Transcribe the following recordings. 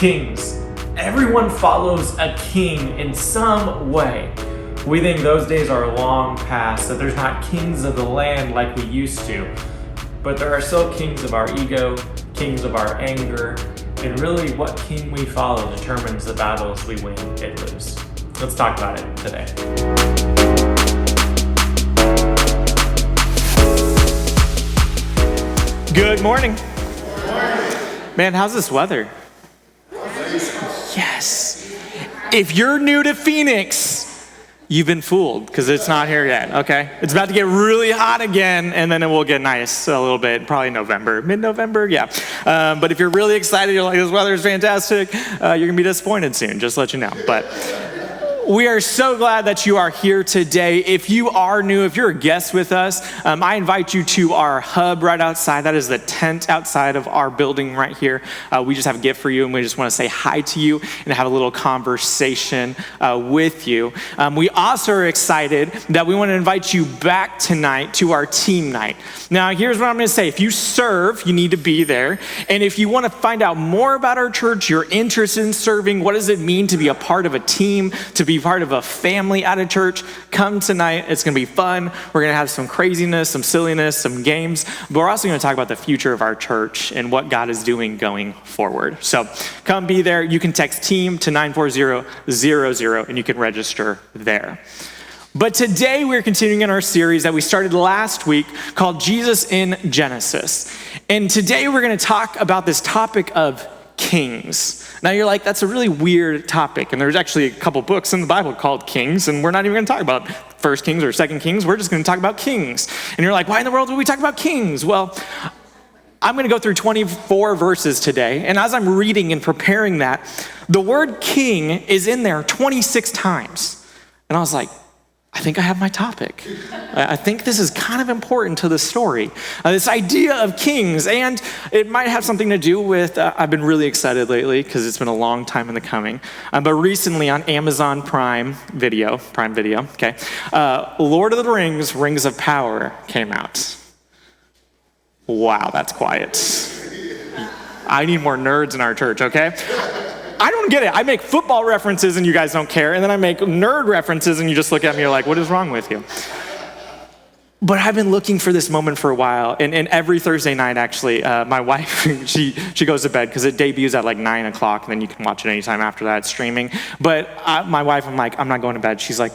Kings. Everyone follows a king in some way. We think those days are long past, that there's not kings of the land like we used to. But there are still kings of our ego, kings of our anger, and really what king we follow determines the battles we win and lose. Let's talk about it today. Good morning. Good morning. Man, how's this weather? Yes. If you're new to Phoenix, you've been fooled because it's not here yet, okay? It's about to get really hot again, and then it will get nice a little bit, probably November, mid-November, yeah. But if you're really excited, you're like, this weather is fantastic, you're gonna be disappointed soon, just to let you know. But we are so glad that you are here today. If you are new, if you're a guest with us, I invite you to our hub right outside. That is the tent outside of our building right here. We just have a gift for you, and we just want to say hi to you and have a little conversation with you. We also are excited that we want to invite you back tonight to our team night. Now, here's what I'm going to say. If you serve, you need to be there. And if you want to find out more about our church, you're interested in serving, what does it mean to be a part of a team, to be part of a family at a church, come tonight. It's going to be fun. We're going to have some craziness, some silliness, some games, but we're also going to talk about the future of our church and what God is doing going forward. So come be there. You can text team to 94000 and you can register there. But today we're continuing in our series that we started last week called Jesus in Genesis. And today we're going to talk about this topic of kings. Now you're like, that's a really weird topic. And there's actually a couple books in the Bible called Kings, and we're not even going to talk about First Kings or Second Kings. We're just going to talk about kings. And you're like, why in the world would we talk about kings? Well, I'm going to go through 24 verses today. And as I'm reading and preparing that, the word king is in there 26 times. And I was like, I think I have my topic. I think this is kind of important to the story. This idea of kings, and it might have something to do with, I've been really excited lately because it's been a long time in the coming. But recently on Amazon Prime Video, okay, Lord of the Rings, Rings of Power came out. Wow, that's quiet. I need more nerds in our church, okay? I don't get it. I make football references and you guys don't care. And then I make nerd references and you just look at me, you're like, what is wrong with you? But I've been looking for this moment for a while. And every Thursday night, actually, my wife, she goes to bed because it debuts at like 9 o'clock. And then you can watch it anytime after that, it's streaming. But my wife, I'm like, I'm not going to bed. She's like,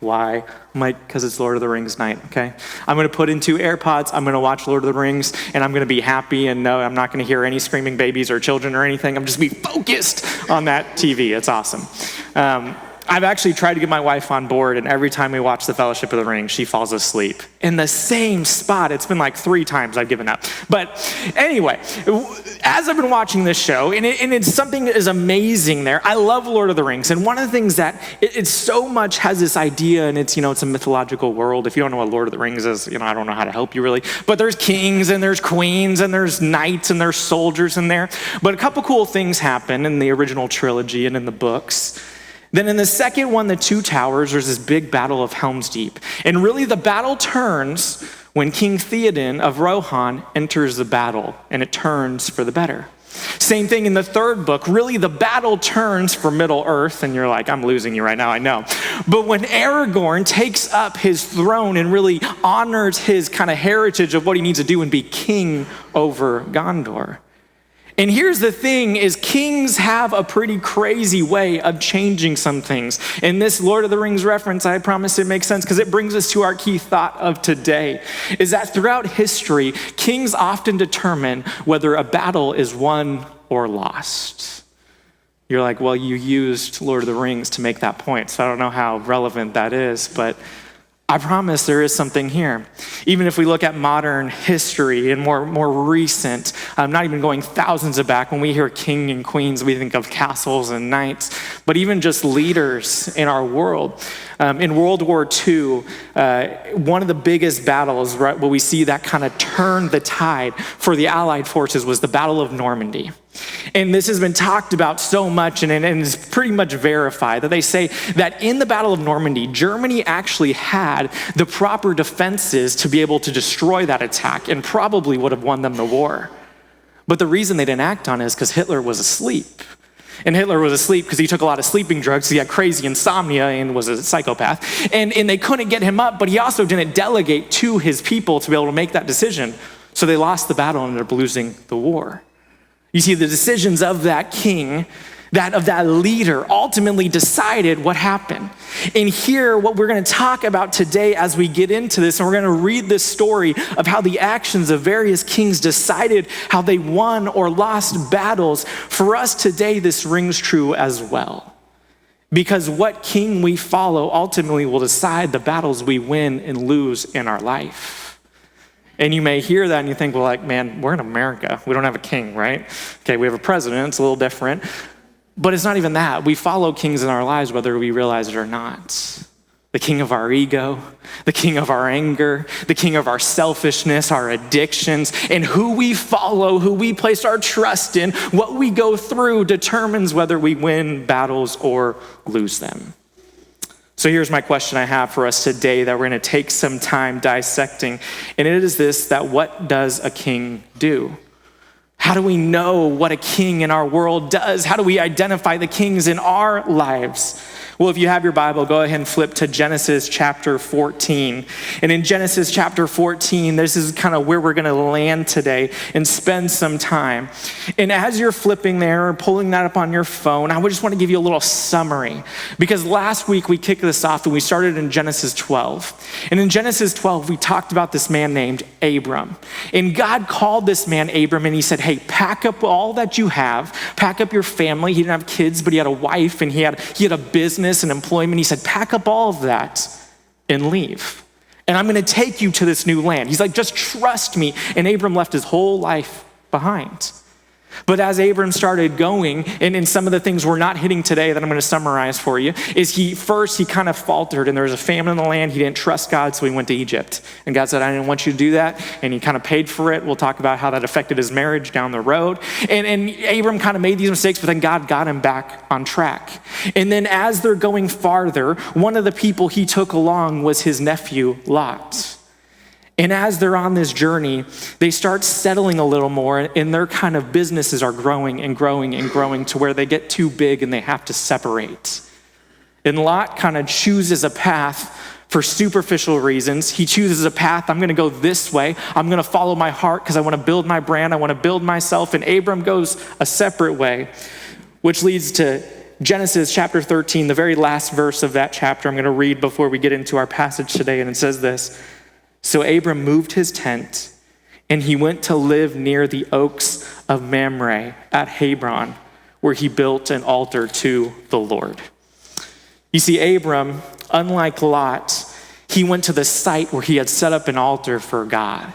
why? I'm like, because it's Lord of the Rings night, okay? I'm going to put in 2 AirPods. I'm going to watch Lord of the Rings. And I'm going to be happy. And no, I'm not going to hear any screaming babies or children or anything. I'm just be focused on that TV. It's awesome. I've actually tried to get my wife on board, and every time we watch The Fellowship of the Ring, she falls asleep in the same spot. It's been like 3 times I've given up. But anyway, as I've been watching this show, and it's something that is amazing there. I love Lord of the Rings, and one of the things that it so much has this idea, and it's a mythological world. If you don't know what Lord of the Rings is, I don't know how to help you really. But there's kings, and there's queens, and there's knights, and there's soldiers in there. But a couple cool things happen in the original trilogy and in the books. Then in the second one, The Two Towers, there's this big battle of Helm's Deep. And really the battle turns when King Theoden of Rohan enters the battle, and it turns for the better. Same thing in the third book. Really the battle turns for Middle Earth, and you're like, I'm losing you right now, I know. But when Aragorn takes up his throne and really honors his kind of heritage of what he needs to do and be king over Gondor. And here's the thing is kings have a pretty crazy way of changing some things. In this Lord of the Rings reference, I promise it makes sense because it brings us to our key thought of today, is that throughout history, kings often determine whether a battle is won or lost. You're like, well, you used Lord of the Rings to make that point, so I don't know how relevant that is, but I promise there is something here. Even if we look at modern history and more recent, not even going thousands of back, when we hear king and queens, we think of castles and knights, but even just leaders in our world. In World War II, one of the biggest battles, right, where we see that kind of turned the tide for the Allied forces was the Battle of Normandy. And this has been talked about so much, and it's pretty much verified that they say that in the Battle of Normandy, Germany actually had the proper defenses to be able to destroy that attack and probably would have won them the war. But the reason they didn't act on it is because Hitler was asleep. And Hitler was asleep because he took a lot of sleeping drugs. He had crazy insomnia and was a psychopath. And they couldn't get him up, but he also didn't delegate to his people to be able to make that decision. So they lost the battle and ended up losing the war. You see, the decisions of that king, of that leader, ultimately decided what happened. And here, what we're going to talk about today as we get into this, and we're going to read this story of how the actions of various kings decided how they won or lost battles. For us today, this rings true as well. Because what king we follow ultimately will decide the battles we win and lose in our life. And you may hear that and you think, well, like, man, we're in America. We don't have a king, right? Okay, we have a president. It's a little different. But it's not even that. We follow kings in our lives whether we realize it or not. The king of our ego, the king of our anger, the king of our selfishness, our addictions, and who we follow, who we place our trust in, what we go through determines whether we win battles or lose them. So here's my question I have for us today that we're going to take some time dissecting. And it is this, that what does a king do? How do we know what a king in our world does? How do we identify the kings in our lives? Well, if you have your Bible, go ahead and flip to Genesis chapter 14. And in Genesis chapter 14, this is kind of where we're going to land today and spend some time. And as you're flipping there or pulling that up on your phone, I would just want to give you a little summary. Because last week we kicked this off and we started in Genesis 12. And in Genesis 12, we talked about this man named Abram. And God called this man Abram and he said, hey, pack up all that you have, pack up your family. He didn't have kids, but he had a wife and he had a business and employment. He said, pack up all of that and leave. And I'm going to take you to this new land. He's like, just trust me. And Abram left his whole life behind. But as Abram started going, and some of the things we're not hitting today that I'm going to summarize for you, is he kind of faltered and there was a famine in the land. He didn't trust God, so he went to Egypt. And God said, I didn't want you to do that. And he kind of paid for it. We'll talk about how that affected his marriage down the road. And Abram kind of made these mistakes, but then God got him back on track. And then as they're going farther, one of the people he took along was his nephew, Lot. And as they're on this journey, they start settling a little more and their kind of businesses are growing and growing and growing to where they get too big and they have to separate. And Lot kind of chooses a path for superficial reasons. He chooses a path, I'm going to go this way. I'm going to follow my heart because I want to build my brand. I want to build myself. And Abram goes a separate way, which leads to Genesis chapter 13, the very last verse of that chapter I'm going to read before we get into our passage today. And it says this. So Abram moved his tent and he went to live near the oaks of Mamre at Hebron, where he built an altar to the Lord. You see, Abram, unlike Lot, he went to the site where he had set up an altar for God.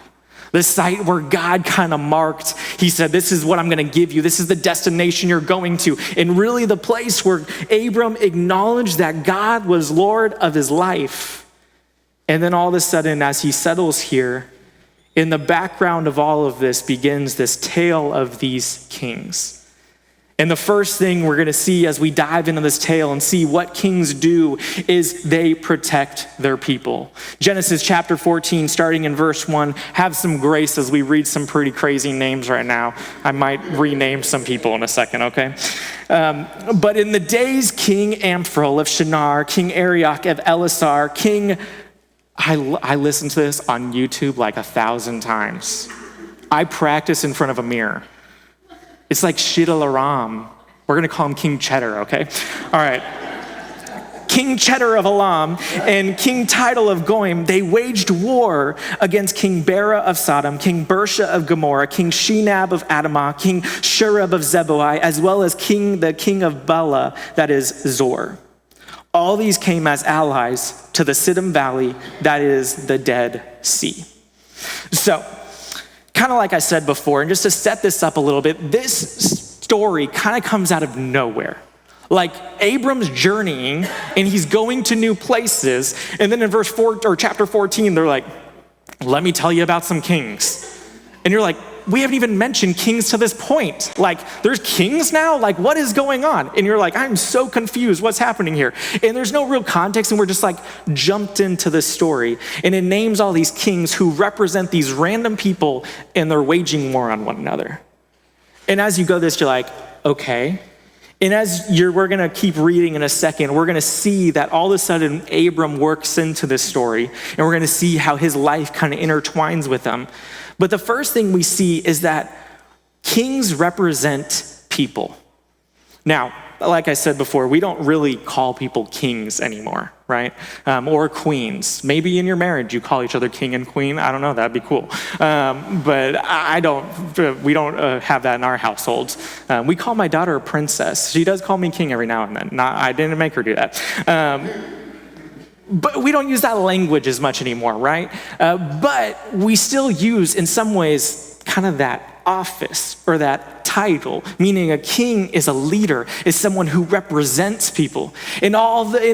The site where God kind of marked, he said, this is what I'm going to give you. This is the destination you're going to. And really the place where Abram acknowledged that God was Lord of his life. And then all of a sudden, as he settles here, in the background of all of this begins this tale of these kings. And the first thing we're going to see as we dive into this tale and see what kings do is they protect their people. Genesis chapter 14, starting in verse 1, have some grace as we read some pretty crazy names right now. I might rename some people in a second, okay? But in the days King Amphil of Shinar, King Arioch of Elasar, I listened to this on YouTube like 1,000 times. I practice in front of a mirror. It's like Shidalaram. We're going to call him King Cheddar, okay? All right. King Cheddar of Elam and King Tidal of Goim, they waged war against King Bera of Sodom, King Bersha of Gomorrah, King Shinab of Adamah, King Shurab of Zeboi, as well as the king of Bela, that is Zor. All these came as allies to the Siddim Valley, that is the Dead Sea. So, kind of like I said before, and just to set this up a little bit, this story kind of comes out of nowhere. Like Abram's journeying and he's going to new places. And then in verse 4 or chapter 14, they're like, let me tell you about some kings. And you're like, we haven't even mentioned kings to this point. Like, there's kings now? Like, what is going on? And you're like, I'm so confused. What's happening here? And there's no real context, and we're just like jumped into this story. And it names all these kings who represent these random people, and they're waging war on one another. And as you go this, you're like, okay. And we're going to keep reading in a second, we're going to see that all of a sudden Abram works into this story, and we're going to see how his life kind of intertwines with them. But the first thing we see is that kings represent people. Now, like I said before, we don't really call people kings anymore, right? Or queens. Maybe in your marriage you call each other king and queen. I don't know, that'd be cool. But we don't have that in our households. We call my daughter a princess. She does call me king every now and then. I didn't make her do that. But we don't use that language as much anymore, right? But we still use, in some ways, kind of that office or that title, meaning a king is a leader, is someone who represents people. And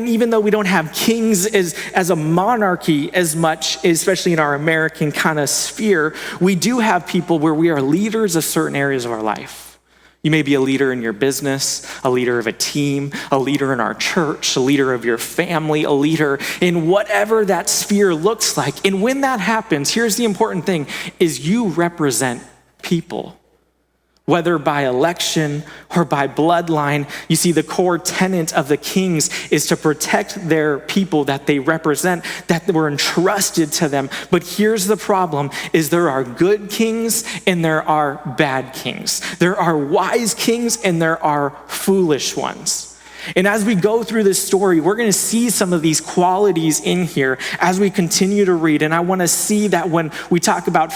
even though we don't have kings as a monarchy as much, especially in our American kind of sphere, we do have people where we are leaders of certain areas of our life. You may be a leader in your business, a leader of a team, a leader in our church, a leader of your family, a leader in whatever that sphere looks like. And when that happens, here's the important thing, is you represent people. Whether by election or by bloodline, you see the core tenet of the kings is to protect their people that they represent, that were entrusted to them. But here's the problem, is there are good kings and there are bad kings. There are wise kings and there are foolish ones. And as we go through this story, we're going to see some of these qualities in here as we continue to read. And I want to see that when we talk about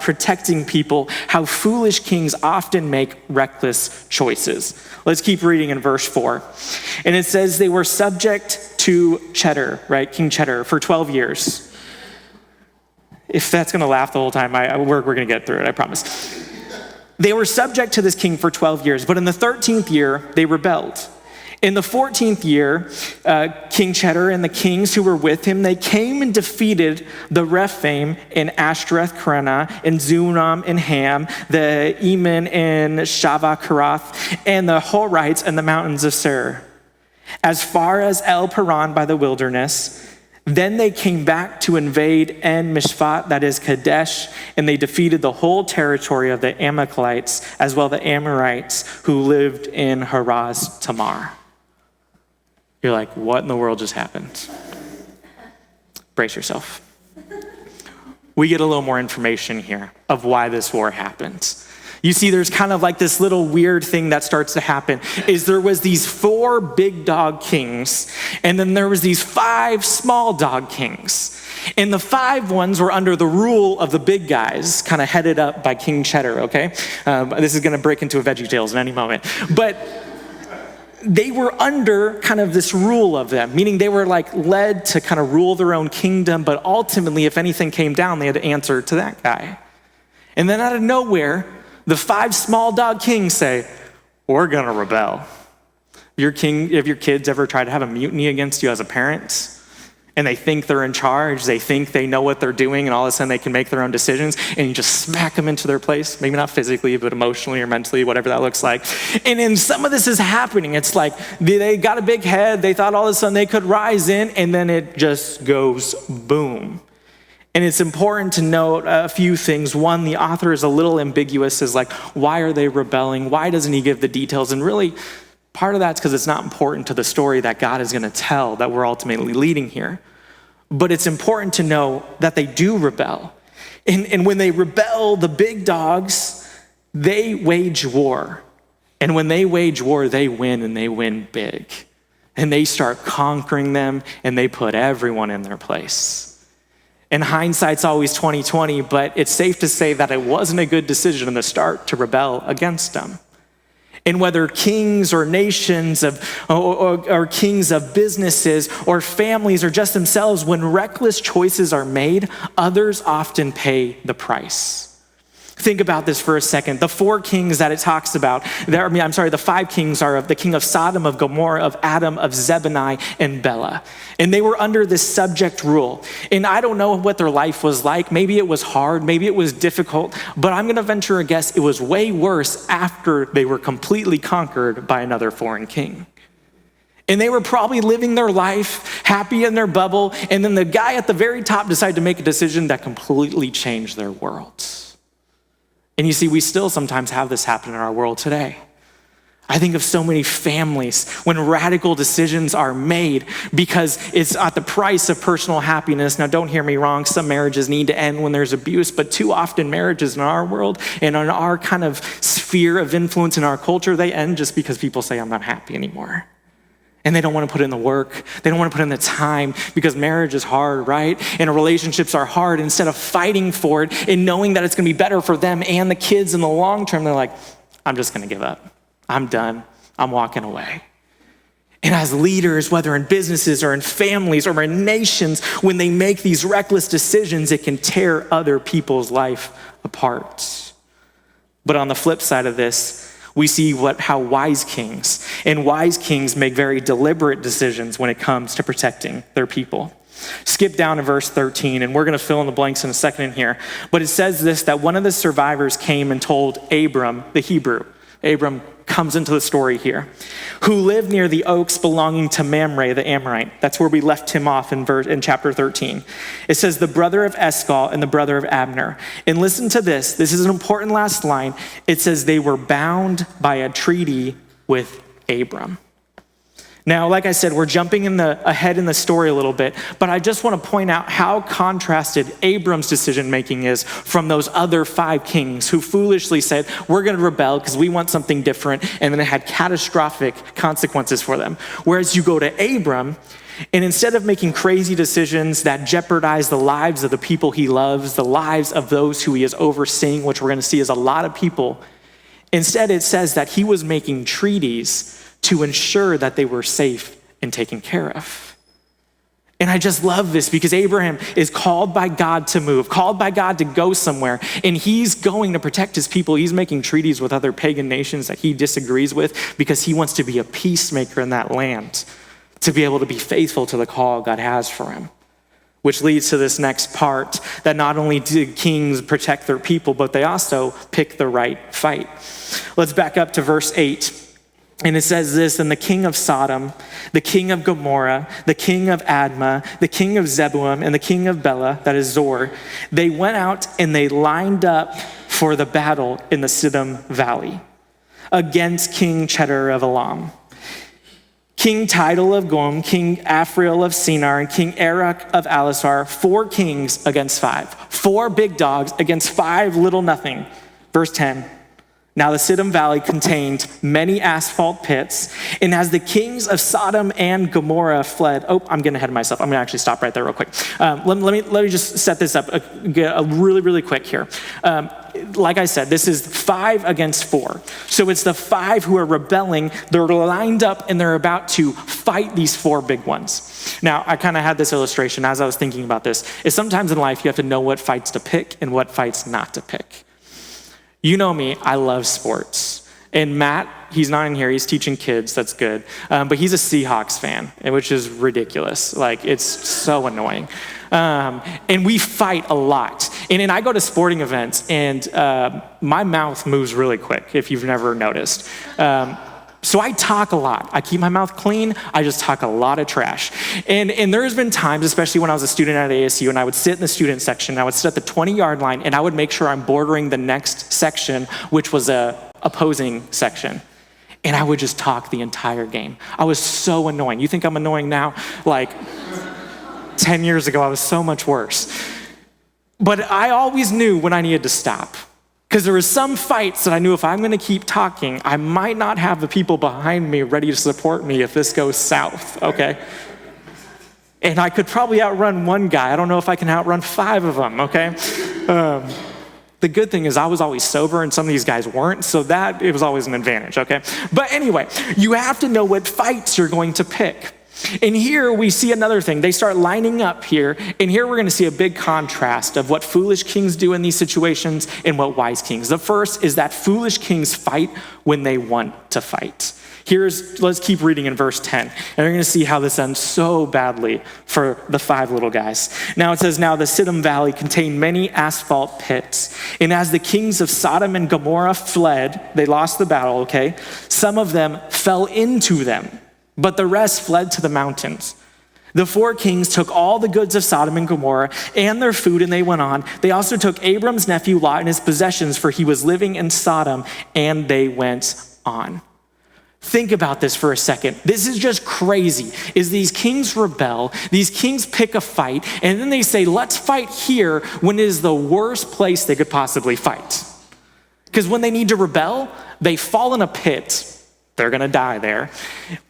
protecting people, how foolish kings often make reckless choices. Let's keep reading in verse 4. And it says they were subject to Cheddar, right? King Cheddar for 12 years. If that's going to laugh the whole time, we're going to get through it, I promise. They were subject to this king for 12 years, but in the 13th year, they rebelled. In the 14th year, King Cheddar and the kings who were with him, they came and defeated the Rephaim in Ashtoreth Karna, and Zunam and Ham, the Eman and Shavah-Karath, and the Horites and the mountains of Seir, as far as El Paran by the wilderness. Then they came back to invade En Mishpat, that is Kadesh, and they defeated the whole territory of the Amalekites, as well the Amorites who lived in Haraz Tamar. You're like, what in the world just happened? Brace yourself. We get a little more information here of why this war happened. You see, there's kind of like this little weird thing that starts to happen, is there was these 4 big dog kings, and then there was these 5 small dog kings. And the 5 ones were under the rule of the big guys, kind of headed up by King Cheddar, okay? This is gonna break into a VeggieTales in any moment. But they were under kind of this rule of them, meaning they were like led to kind of rule their own kingdom, but ultimately, if anything came down, they had to answer to that guy. And then out of nowhere, the 5 small dog kings say, we're gonna rebel. If your kids ever try to have a mutiny against you as a parent, and they think they're in charge, they think they know what they're doing, and all of a sudden they can make their own decisions, and you just smack them into their place, maybe not physically, but emotionally or mentally, whatever that looks like. And then some of this is happening. It's like they got a big head, they thought all of a sudden they could rise in, and then it just goes boom. And it's important to note a few things. One, the author is a little ambiguous, is like, why are they rebelling? Why doesn't he give the details? And really, part of that's because it's not important to the story that God is going to tell, that we're ultimately leading here. But it's important to know that they do rebel. And when they rebel, the big dogs, they wage war. And when they wage war, they win, and they win big. And they start conquering them, and they put everyone in their place. And hindsight's always 20/20, but it's safe to say that it wasn't a good decision in the start to rebel against them. And whether kings or nations or kings of businesses or families or just themselves, when reckless choices are made, others often pay the price. Think about this for a second. The 4 kings that it talks about, the 5 kings are of the king of Sodom, of Gomorrah, of Adam, of Zebani, and Bela. And they were under this subject rule. And I don't know what their life was like. Maybe it was hard, maybe it was difficult, but I'm gonna venture a guess it was way worse after they were completely conquered by another foreign king. And they were probably living their life, happy in their bubble, and then the guy at the very top decided to make a decision that completely changed their world. And you see, we still sometimes have this happen in our world today. I think of so many families when radical decisions are made because it's at the price of personal happiness. Now, don't hear me wrong. Some marriages need to end when there's abuse, but too often marriages in our world and in our kind of sphere of influence in our culture, they end just because people say, I'm not happy anymore. And they don't want to put in the work. They don't want to put in the time because marriage is hard, right? And relationships are hard. Instead of fighting for it and knowing that it's going to be better for them and the kids in the long term, they're like, I'm just going to give up. I'm done. I'm walking away. And as leaders, whether in businesses or in families or in nations, when they make these reckless decisions, it can tear other people's life apart. But on the flip side of this, we see how wise kings make very deliberate decisions when it comes to protecting their people. Skip down to verse 13, and we're going to fill in the blanks in a second in here. But it says this, that one of the survivors came and told Abram, the Hebrew. Abram comes into the story here, who lived near the oaks belonging to Mamre, the Amorite. That's where we left him off in chapter 13. It says, the brother of Eshcol and the brother of Abner. And listen to this. This is an important last line. It says they were bound by a treaty with Abram. Now, like I said, we're jumping ahead in the story a little bit, but I just want to point out how contrasted Abram's decision-making is from those other 5 kings who foolishly said, we're going to rebel because we want something different, and then it had catastrophic consequences for them. Whereas you go to Abram, and instead of making crazy decisions that jeopardize the lives of the people he loves, the lives of those who he is overseeing, which we're going to see is a lot of people, instead it says that he was making treaties to ensure that they were safe and taken care of. And I just love this because Abraham is called by God to move, called by God to go somewhere, and he's going to protect his people. He's making treaties with other pagan nations that he disagrees with because he wants to be a peacemaker in that land, to be able to be faithful to the call God has for him. Which leads to this next part, that not only did kings protect their people, but they also pick the right fight. Let's back up to verse 8. And it says this, and the king of Sodom, the king of Gomorrah, the king of Admah, the king of Zeboim, and the king of Bela, that is Zor, they went out and they lined up for the battle in the Siddim Valley against King Chetar of Elam, King Tidal of Goim, King Afriel of Sinar, and King Arak of Elasar, 4 kings against 5. 4 big dogs against 5 little nothing. Verse 10. Now the Siddim Valley contained many asphalt pits, and as the kings of Sodom and Gomorrah fled, I'm getting ahead of myself. I'm gonna actually stop right there real quick. Let me just set this up really quick here. Like I said, this is 5 against 4. So it's the 5 who are rebelling. They're lined up and they're about to fight these 4 big ones. Now, I kind of had this illustration as I was thinking about this, is sometimes in life you have to know what fights to pick and what fights not to pick. You know me, I love sports. And Matt, he's not in here, he's teaching kids, that's good. But he's a Seahawks fan, which is ridiculous. Like, it's so annoying. And we fight a lot. And I go to sporting events, and my mouth moves really quick, if you've never noticed. So I talk a lot. I keep my mouth clean. I just talk a lot of trash. And there's been times, especially when I was a student at ASU, and I would sit in the student section, and I would sit at the 20-yard line, and I would make sure I'm bordering the next section, which was a opposing section. And I would just talk the entire game. I was so annoying. You think I'm annoying now? Like 10 years ago, I was so much worse. But I always knew when I needed to stop. Because there were some fights that I knew if I'm gonna keep talking, I might not have the people behind me ready to support me if this goes south, okay? And I could probably outrun one guy. I don't know if I can outrun 5 of them, okay? The good thing is I was always sober and some of these guys weren't, so it was always an advantage, okay? But anyway, you have to know what fights you're going to pick. And here we see another thing. They start lining up here, and here we're going to see a big contrast of what foolish kings do in these situations and what wise kings. The first is that foolish kings fight when they want to fight. Let's keep reading in verse 10, and we're going to see how this ends so badly for the 5 little guys. Now it says, now the Siddim Valley contained many asphalt pits, and as the kings of Sodom and Gomorrah fled, they lost the battle, okay? Some of them fell into them, but the rest fled to the mountains. The 4 kings took all the goods of Sodom and Gomorrah and their food, and they went on. They also took Abram's nephew Lot and his possessions, for he was living in Sodom, and they went on. Think about this for a second. This is just crazy. Is these kings rebel, these kings pick a fight, and then they say, let's fight here when it is the worst place they could possibly fight. Because when they need to rebel, they fall in a pit. They're gonna die there.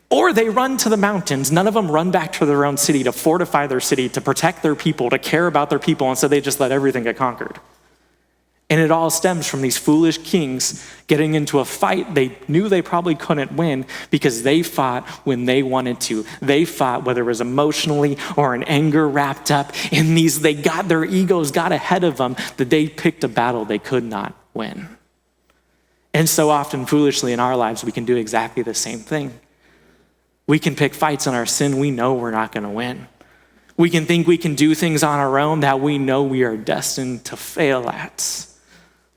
Or they run to the mountains. None of them run back to their own city to fortify their city, to protect their people, to care about their people, and so they just let everything get conquered. And it all stems from these foolish kings getting into a fight they knew they probably couldn't win because they fought when they wanted to. They fought whether it was emotionally or in anger wrapped up in these, their egos got ahead of them that they picked a battle they could not win. And so often, foolishly in our lives, we can do exactly the same thing. We can pick fights in our sin we know we're not gonna win. We can think we can do things on our own that we know we are destined to fail at.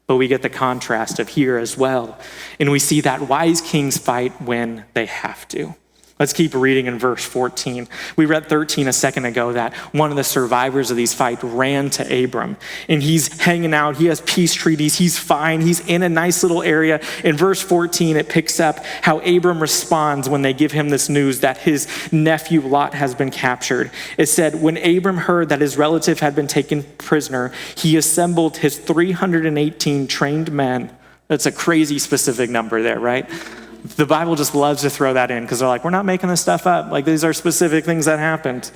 But we get the contrast of here as well. And we see that wise kings fight when they have to. Let's keep reading in verse 14. We read 13 a second ago that one of the survivors of these fights ran to Abram. And he's hanging out. He has peace treaties. He's fine. He's in a nice little area. In verse 14, it picks up how Abram responds when they give him this news that his nephew Lot has been captured. It said, when Abram heard that his relative had been taken prisoner, he assembled his 318 trained men. That's a crazy specific number there, right? The Bible just loves to throw that in because they're like, we're not making this stuff up. Like, these are specific things that happened.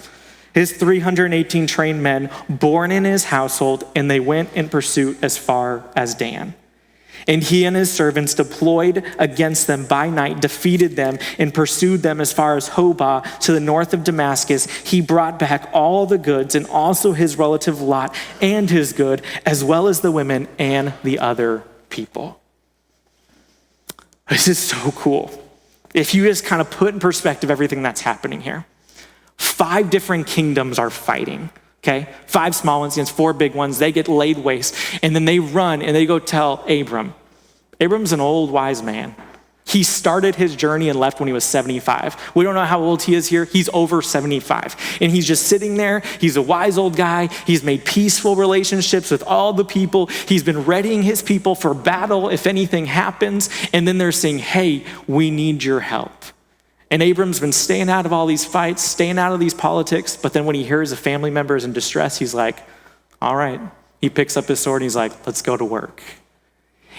His 318 trained men born in his household, and they went in pursuit as far as Dan. And he and his servants deployed against them by night, defeated them, and pursued them as far as Hobah to the north of Damascus. He brought back all the goods and also his relative Lot and his good, as well as the women and the other people. This is so cool. If you just kind of put in perspective everything that's happening here. 5 different kingdoms are fighting, okay? 5 small ones against 4 big ones. They get laid waste, and then they run and they go tell Abram. Abram's an old wise man. He started his journey and left when he was 75. We don't know how old he is here. He's over 75. And he's just sitting there. He's a wise old guy. He's made peaceful relationships with all the people. He's been readying his people for battle if anything happens. And then they're saying, hey, we need your help. And Abram's been staying out of all these fights, staying out of these politics. But then when he hears a family member is in distress, he's like, all right. He picks up his sword and he's like, let's go to work.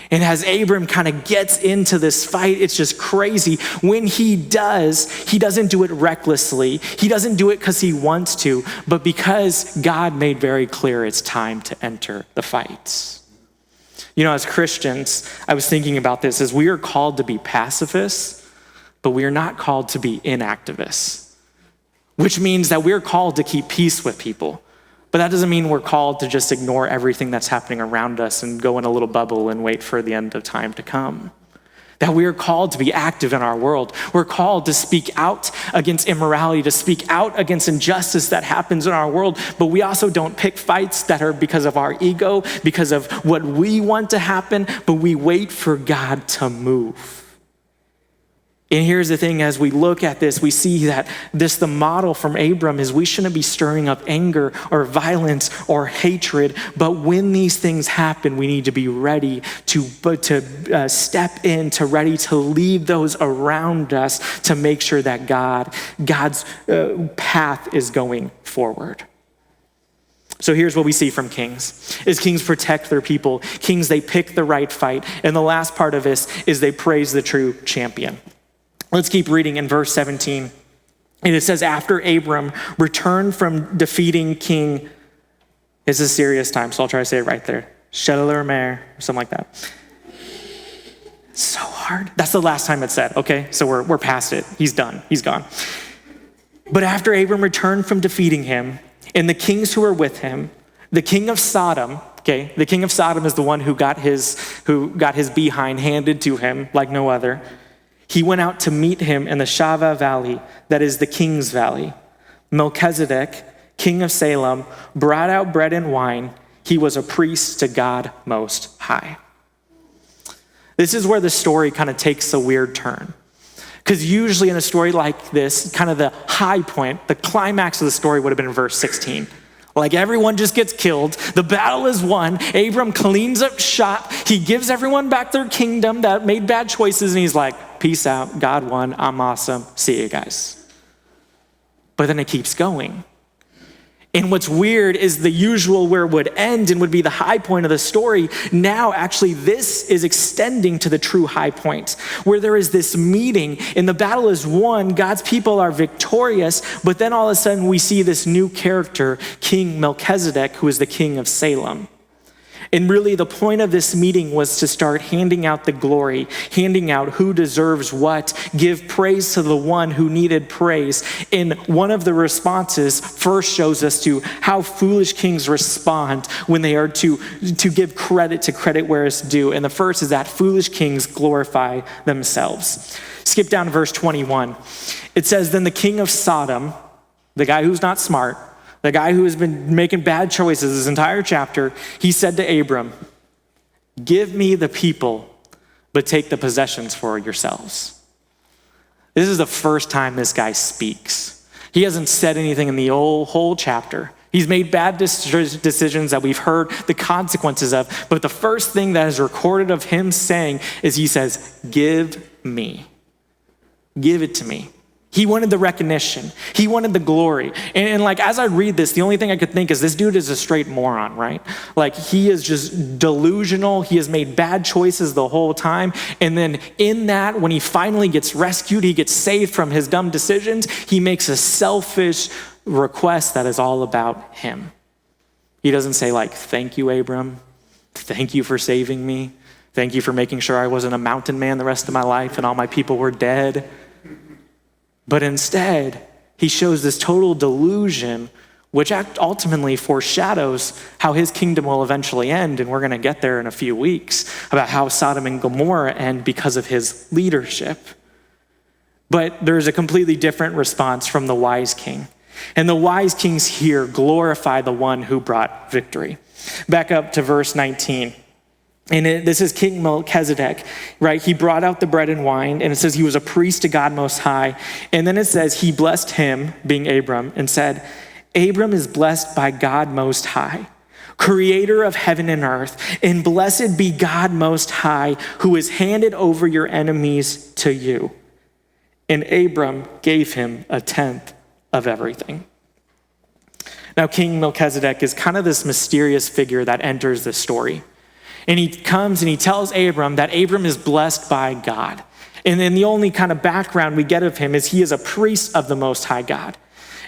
And as Abram kind of gets into this fight, it's just crazy. When he does, he doesn't do it recklessly. He doesn't do it because he wants to, but because God made very clear it's time to enter the fights. You know, as Christians, I was thinking about this, as we are called to be pacifists, but we are not called to be inactivists, which means that we're called to keep peace with people. But that doesn't mean we're called to just ignore everything that's happening around us and go in a little bubble and wait for the end of time to come. That we are called to be active in our world. We're called to speak out against immorality, to speak out against injustice that happens in our world. But we also don't pick fights that are because of our ego, because of what we want to happen, but we wait for God to move. And here's the thing, as we look at this, we see that the model from Abram is we shouldn't be stirring up anger or violence or hatred, but when these things happen, we need to be ready to step in, ready to lead those around us to make sure that God's path is going forward. So here's what we see from kings, is kings protect their people. Kings, they pick the right fight. And the last part of this is they praise the true champion. Let's keep reading in verse 17. And it says, after Abram returned from defeating King, it's a serious time, so I'll try to say it right there, Chedorlaomer, or something like that. It's so hard. That's the last time it's said, okay? So we're past it. He's done. He's gone. But after Abram returned from defeating him, and the kings who were with him, the king of Sodom, okay? The king of Sodom is the one who got his behind handed to him like no other. He went out to meet him in the Shava Valley, that is the King's Valley. Melchizedek, king of Salem, brought out bread and wine. He was a priest to God Most High. This is where the story kind of takes a weird turn. Because usually in a story like this, kind of the high point, the climax of the story would have been in verse 16. Like everyone just gets killed. The battle is won. Abram cleans up shop. He gives everyone back their kingdom that made bad choices. And he's like, peace out, God won, I'm awesome, see you guys. But then it keeps going. And what's weird is the usual where it would end and would be the high point of the story. Now, actually, this is extending to the true high point, where there is this meeting and the battle is won. God's people are victorious, but then all of a sudden we see this new character, King Melchizedek, who is the king of Salem. And really the point of this meeting was to start handing out the glory, handing out who deserves what, give praise to the one who needed praise. And one of the responses first shows us to how foolish kings respond when they are to give credit to credit where it's due. And the first is that foolish kings glorify themselves. Skip down to verse 21. It says, then the king of Sodom, the guy who's not smart, the guy who has been making bad choices this entire chapter, he said to Abram, give me the people, but take the possessions for yourselves. This is the first time this guy speaks. He hasn't said anything in the whole chapter. He's made bad decisions that we've heard the consequences of, but the first thing that is recorded of him saying is he says, give me. Give it to me. He wanted the recognition. He wanted the glory. And like, as I read this, the only thing I could think is this dude is a straight moron, right? Like, he is just delusional. He has made bad choices the whole time. And then in that, when he finally gets rescued, he gets saved from his dumb decisions, he makes a selfish request that is all about him. He doesn't say like, thank you, Abram. Thank you for saving me. Thank you for making sure I wasn't a mountain man the rest of my life and all my people were dead. But instead, he shows this total delusion, which ultimately foreshadows how his kingdom will eventually end. And we're going to get there in a few weeks about how Sodom and Gomorrah end because of his leadership. But there's a completely different response from the wise king. And the wise kings here glorify the one who brought victory. Back up to verse 19. And this is King Melchizedek, right? He brought out the bread and wine, and it says he was a priest to God Most High. And then it says he blessed him, being Abram, and said, Abram is blessed by God Most High, creator of heaven and earth, and blessed be God Most High, who has handed over your enemies to you. And Abram gave him a tenth of everything. Now, King Melchizedek is kind of this mysterious figure that enters the story. And he comes and he tells Abram that Abram is blessed by God. And then the only kind of background we get of him is he is a priest of the Most High God.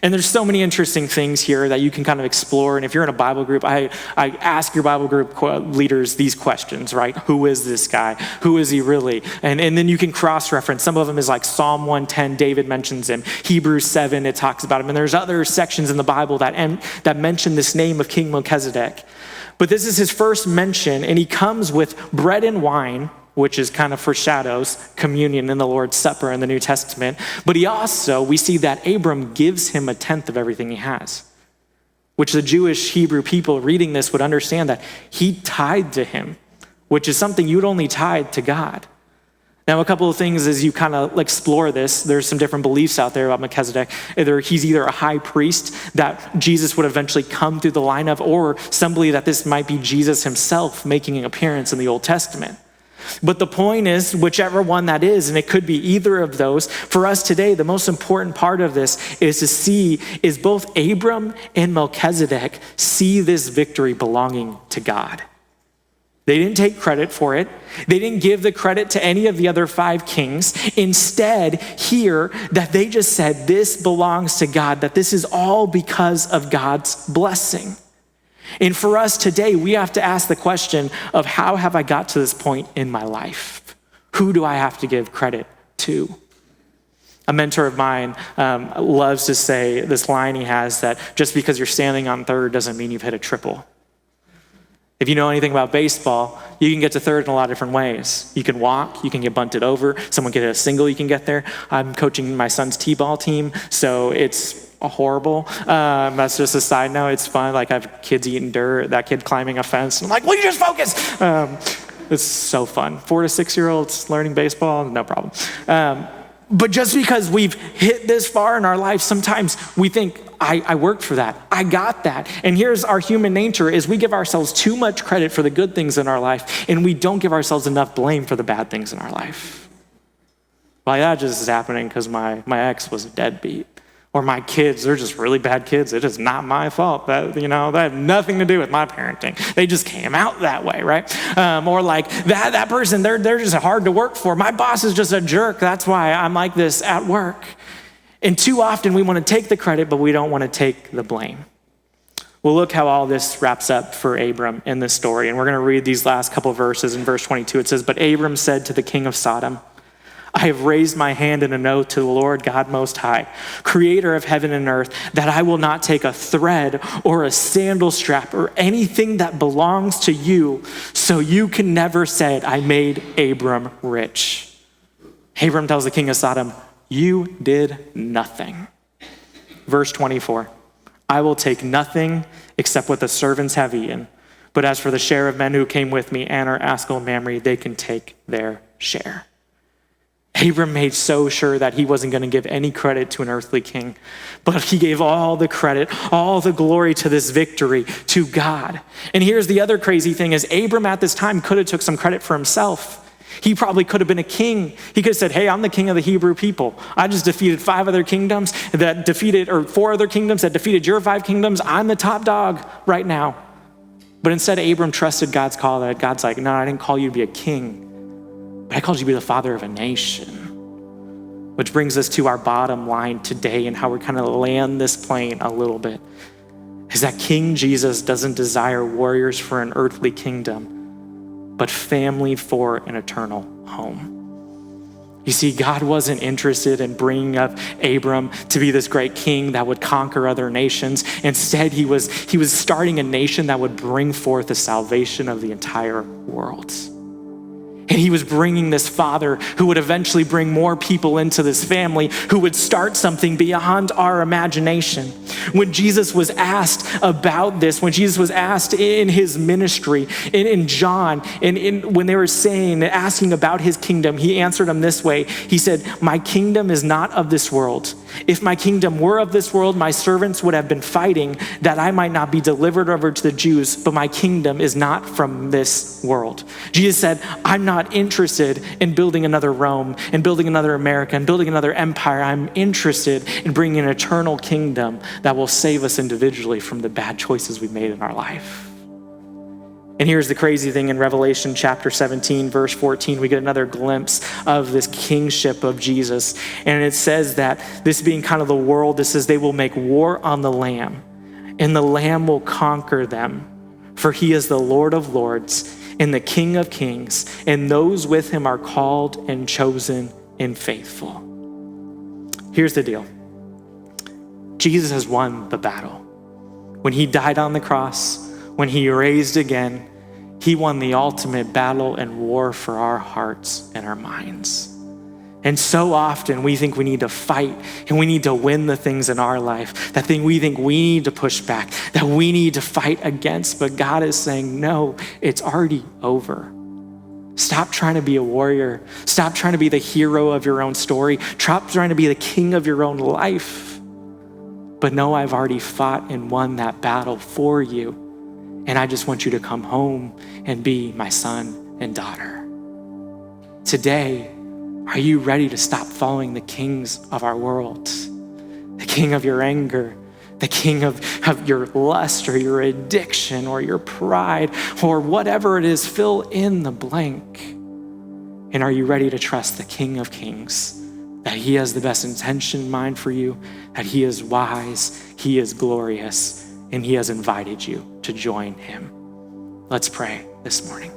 And there's so many interesting things here that you can kind of explore. And if you're in a Bible group, I ask your Bible group leaders these questions, right? Who is this guy? Who is he really? And then you can cross-reference. Some of them is like Psalm 110, David mentions him. Hebrews 7, it talks about him. And there's other sections in the Bible that mention this name of King Melchizedek. But this is his first mention, and he comes with bread and wine, which is kind of foreshadows communion in the Lord's Supper in the New Testament. But we see that Abram gives him a tenth of everything he has, which the Jewish Hebrew people reading this would understand that he tithed to him, which is something you'd only tithe to God. Now, a couple of things as you kind of explore this, there's some different beliefs out there about Melchizedek. He's either a high priest that Jesus would eventually come through the line of, or some believe that this might be Jesus himself making an appearance in the Old Testament. But the point is, whichever one that is, and it could be either of those, for us today, the most important part of this is to see, is both Abram and Melchizedek see this victory belonging to God. They didn't take credit for it. They didn't give the credit to any of the other 5 kings. Instead, hear that they just said, this belongs to God, that this is all because of God's blessing. And for us today, we have to ask the question of how have I got to this point in my life? Who do I have to give credit to? A mentor of mine loves to say this line he has, that just because you're standing on third doesn't mean you've hit a triple. If you know anything about baseball, you can get to third in a lot of different ways. You can walk, you can get bunted over, someone can hit a single, you can get there. I'm coaching my son's t-ball team, so it's horrible. That's just a side note, it's fun. Like, I have kids eating dirt, that kid climbing a fence. I'm like, will you just focus? It's so fun. 4 to 6 year olds learning baseball, no problem. But just because we've hit this far in our life, sometimes we think, I worked for that. I got that. And here's our human nature, is we give ourselves too much credit for the good things in our life, and we don't give ourselves enough blame for the bad things in our life. Like, that just is happening because my ex was a deadbeat. Or my kids, they're just really bad kids. It is not my fault. That had nothing to do with my parenting. They just came out that way, right? Or like that person, they're just hard to work for. My boss is just a jerk. That's why I'm like this at work. And too often we want to take the credit, but we don't want to take the blame. Well, look how all this wraps up for Abram in this story. And we're going to read these last couple of verses. In verse 22, it says, "But Abram said to the king of Sodom, I have raised my hand in an oath to the Lord God Most High, creator of heaven and earth, that I will not take a thread or a sandal strap or anything that belongs to you, so you can never say, I made Abram rich." Abram tells the king of Sodom, you did nothing. Verse 24, "I will take nothing except what the servants have eaten. But as for the share of men who came with me, Aner, Askell, and Mamre, they can take their share." Abram made so sure that he wasn't going to give any credit to an earthly king, but he gave all the credit, all the glory to this victory to God. And here's the other crazy thing is Abram at this time could have took some credit for himself. He probably could have been a king. He could have said, hey, I'm the king of the Hebrew people. I just defeated 4 other kingdoms that defeated your 5 kingdoms. I'm the top dog right now. But instead, Abram trusted God's call. That God's like, no, I didn't call you to be a king, but I called you to be the father of a nation. Which brings us to our bottom line today and how we're kind of land this plane a little bit, is that King Jesus doesn't desire warriors for an earthly kingdom, but family for an eternal home. You see, God wasn't interested in bringing up Abram to be this great king that would conquer other nations. Instead, he was starting a nation that would bring forth the salvation of the entire world. And he was bringing this father who would eventually bring more people into this family, who would start something beyond our imagination. When Jesus was asked about this, when Jesus was asked in his ministry, in John, when they were asking about his kingdom, he answered them this way. He said, my kingdom is not of this world. If my kingdom were of this world, my servants would have been fighting that I might not be delivered over to the Jews, but my kingdom is not from this world. Jesus said, I'm not interested in building another Rome and building another America and building another empire. I'm interested in bringing an eternal kingdom that will save us individually from the bad choices we've made in our life. And here's the crazy thing in Revelation chapter 17, verse 14, we get another glimpse of this kingship of Jesus. And it says that this being kind of the world, it says they will make war on the Lamb, and the Lamb will conquer them. For he is the Lord of lords and the King of kings, and those with him are called and chosen and faithful. Here's the deal. Jesus has won the battle. When he died on the cross, when he raised again, he won the ultimate battle and war for our hearts and our minds. And so often we think we need to fight and we need to win the things in our life, that thing we think we need to push back, that we need to fight against. But God is saying, no, it's already over. Stop trying to be a warrior. Stop trying to be the hero of your own story. Stop trying to be the king of your own life. But no, I've already fought and won that battle for you. And I just want you to come home and be my son and daughter. Today, are you ready to stop following the kings of our world? The king of your anger, the king of your lust or your addiction or your pride or whatever it is, fill in the blank. And are you ready to trust the King of Kings, that he has the best intention in mind for you, that he is wise, he is glorious, and he has invited you to join him? Let's pray this morning.